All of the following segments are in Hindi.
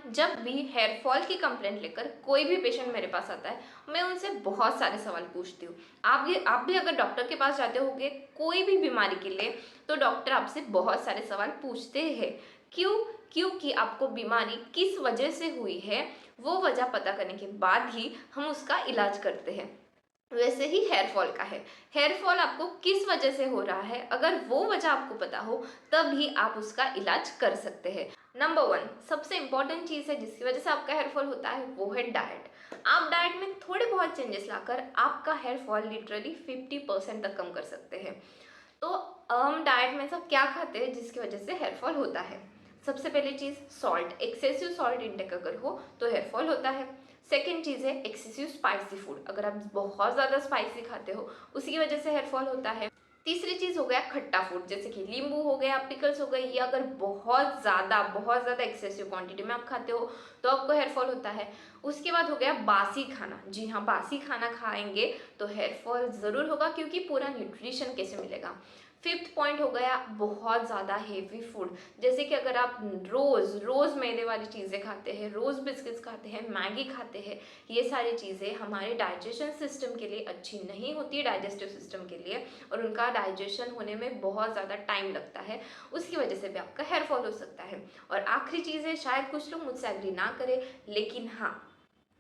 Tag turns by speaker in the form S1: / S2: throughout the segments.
S1: जब भी हेयर फॉल की कंप्लेंट लेकर कोई भी पेशेंट मेरे पास आता है, मैं उनसे बहुत सारे सवाल पूछती हूँ। आप भी अगर डॉक्टर के पास जाते होगे कोई भी बीमारी के लिए, तो डॉक्टर आपसे बहुत सारे सवाल पूछते हैं। क्यों? क्योंकि आपको बीमारी किस वजह से हुई है, वो वजह पता करने के बाद ही हम उसका इलाज करते हैं। वैसे ही हेयर फॉल का है। हेयर फॉल आपको किस वजह से हो रहा है, अगर वो वजह आपको पता हो तब ही आप उसका इलाज कर सकते हैं। नंबर 1 सबसे इंपॉर्टेंट चीज़ है जिसकी वजह से आपका हेयर फॉल होता है, वो है डाइट। आप डाइट में थोड़े बहुत चेंजेस लाकर आपका हेयर फॉल लिटरली 50% तक कम कर सकते हैं। तो हम डाइट में सब क्या खाते हैं जिसकी वजह से हेयर फॉल होता है? सबसे पहली चीज़ सॉल्ट, एक्सेसिव सॉल्ट इंटेक अगर हो तो हेयर फॉल होता है। सेकेंड चीज़ है एक्सेसिव स्पाइसी फूड, अगर आप बहुत ज़्यादा स्पाइसी खाते हो उसकी वजह से हेयर फॉल होता है। तीसरी चीज़ हो गया खट्टा फूड, जैसे कि नींबू हो गया, पिकल्स हो गई, या अगर बहुत ज़्यादा एक्सेसिव क्वांटिटी में आप खाते हो तो आपको हेयर फॉल होता है। उसके बाद हो गया बासी खाना। जी हाँ, बासी खाना खाएंगे तो हेयर फॉल ज़रूर होगा, क्योंकि पूरा न्यूट्रिशन कैसे मिलेगा। फिफ्थ पॉइंट हो गया बहुत ज़्यादा हेवी फूड, जैसे कि अगर आप रोज़ मैदे वाली चीज़ें खाते हैं, रोज़ बिस्किट्स खाते हैं, मैगी खाते हैं, ये सारी चीज़ें हमारे डाइजेशन सिस्टम के लिए अच्छी नहीं होती, डाइजेस्टिव सिस्टम के लिए, और उनका डाइजेशन होने में बहुत ज़्यादा टाइम लगता है। उसकी वजह से भी आपका हेयर फॉल हो सकता है। और आखिरी चीज़ है, शायद कुछ लोग मुझसे एग्री ना करें, लेकिन हाँ,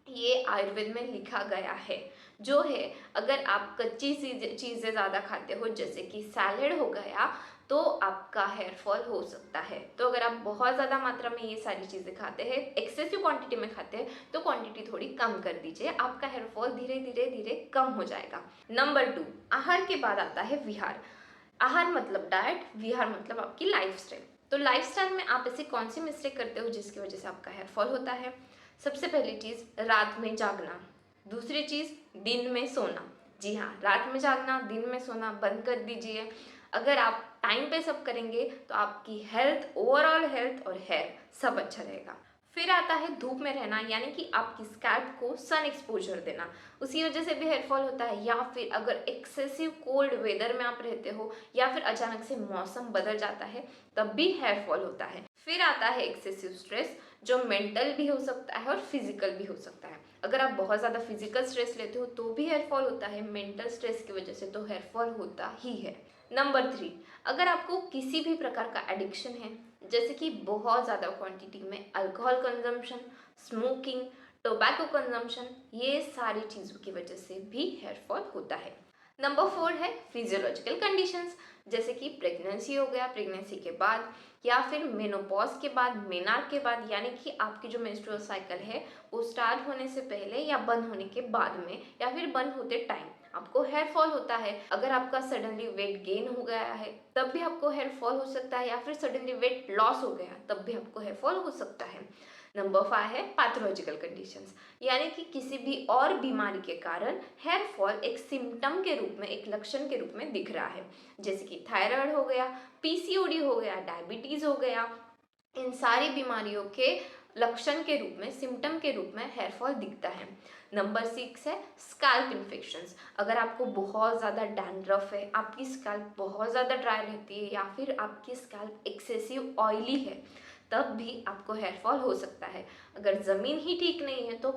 S1: ये आयुर्वेद में लिखा गया है, जो है अगर आप कच्ची चीज़ें ज़्यादा खाते हो, जैसे कि सैलेड हो गया, तो आपका हेयर फॉल हो सकता है। तो अगर आप बहुत ज़्यादा मात्रा में ये सारी चीज़ें खाते हैं, एक्सेसिव क्वांटिटी में खाते हैं, तो क्वांटिटी थोड़ी कम कर दीजिए, आपका हेयर फॉल धीरे धीरे धीरे कम हो जाएगा। नंबर 2, आहार के बाद आता है विहार। आहार मतलब डाइट, विहार मतलब आपकी लाइफस्टाइल। तो लाइफस्टाइल में आप ऐसी कौन सी मिस्टेक करते हो जिसकी वजह से आपका हेयर फॉल होता है? सबसे पहली चीज़ रात में जागना। दूसरी चीज़ दिन में सोना। जी हाँ, रात में जागना, दिन में सोना बंद कर दीजिए। अगर आप टाइम पे सब करेंगे तो आपकी हेल्थ, ओवरऑल हेल्थ और हेयर सब अच्छा रहेगा। फिर आता है धूप में रहना, यानी कि आपकी स्कैल्प को सन एक्सपोजर देना, उसकी वजह से भी हेयर फॉल होता है। या फिर अगर एक्सेसिव कोल्ड वेदर में आप रहते हो, या फिर अचानक से मौसम बदल जाता है, तब भी हेयर फॉल होता है। फिर आता है एक्सेसिव स्ट्रेस, जो मेंटल भी हो सकता है और फिजिकल भी हो सकता है। अगर आप बहुत ज़्यादा फिजिकल स्ट्रेस लेते हो तो भी हेयर फॉल होता है, मेंटल स्ट्रेस की वजह से तो हेयर फॉल होता ही है। नंबर 3, अगर आपको किसी भी प्रकार का एडिक्शन है, जैसे कि बहुत ज़्यादा क्वांटिटी में alcohol consumption, smoking, tobacco consumption, ये सारी चीज़ों की वजह से भी हेयर फॉल होता है। नंबर 4 है फिजियोलॉजिकल कंडीशंस, जैसे कि प्रेगनेंसी हो गया, प्रेगनेंसी के बाद, या फिर मेनोपॉज के बाद, मेनार के बाद, यानी कि आपकी जो मेंस्ट्रुअल साइकिल है वो स्टार्ट होने से पहले या बंद होने के बाद में, या फिर बंद होते टाइम आपको हेयर फॉल होता है। अगर आपका सडनली वेट गेन हो गया है तब भी आपको हेयर फॉल हो सकता है, या फिर सडनली वेट लॉस हो गया तब भी आपको हेयर फॉल हो सकता है। नंबर 5 है पैथोलॉजिकल कंडीशंस, यानी कि किसी भी और बीमारी के कारण हेयर फॉल एक सिम्टम के रूप में, एक लक्षण के रूप में दिख रहा है, जैसे कि थायराइड हो गया, पीसीओडी हो गया, डायबिटीज हो गया। इन सारी बीमारियों के लक्षण के रूप में, सिम्टम के रूप में हेयर फॉल दिखता है। नंबर 6 है स्कैल्प इन्फेक्शंस, अगर आपको बहुत ज़्यादा डैंड्रफ है, आपकी स्कैल्प बहुत ज़्यादा ड्राई रहती है, या फिर आपकी स्कैल्प एक्सेसिव ऑयली है, तब भी आपको हेयर फॉल हो सकता है। अगर ज़मीन ही ठीक नहीं है तो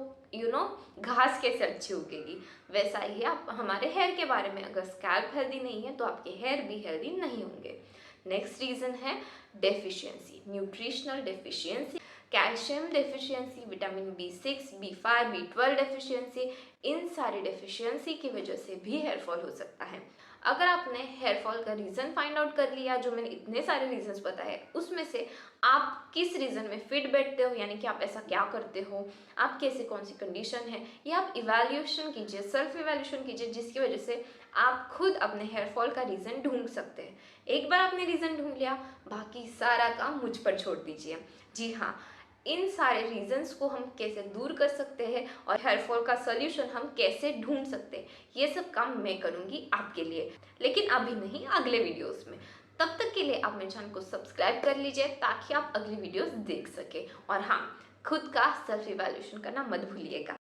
S1: घास कैसे अच्छी उगेगी, वैसा ही आप हमारे हेयर के बारे में, अगर स्कैल्प हेल्दी नहीं है तो आपके हेयर भी हेल्दी नहीं होंगे। नेक्स्ट रीज़न है deficiency, nutritional deficiency, calcium deficiency, vitamin B6, B5, B12 deficiency, इन सारी डेफिशिएंसी की वजह से भी हेयर फॉल हो सकता है। अगर आपने हेयर फॉल का रीज़न फाइंड आउट कर लिया, जो मैंने इतने सारे रीजंस बताए उसमें से आप किस रीज़न में फिट बैठते हो, यानी कि आप ऐसा क्या करते हो, आप कैसे, कौन सी कंडीशन है, ये आप इवैल्यूएशन कीजिए, सेल्फ इवैल्यूएशन कीजिए, जिसकी वजह से आप खुद अपने हेयर फॉल का रीज़न ढूंढ सकते हैं। एक बार आपने रीज़न ढूंढ लिया, बाकी सारा काम मुझ पर छोड़ दीजिए। जी हाँ, इन सारे रीजंस को हम कैसे दूर कर सकते हैं और हेयर फॉल का सोल्यूशन हम कैसे ढूंढ सकते हैं, ये सब काम मैं करूँगी आपके लिए, लेकिन अभी नहीं, अगले वीडियोस में। तब तक के लिए आप मेरे चैनल को सब्सक्राइब कर लीजिए ताकि आप अगली वीडियोस देख सके। और हाँ, खुद का सेल्फ इवैल्यूएशन करना मत भूलिएगा।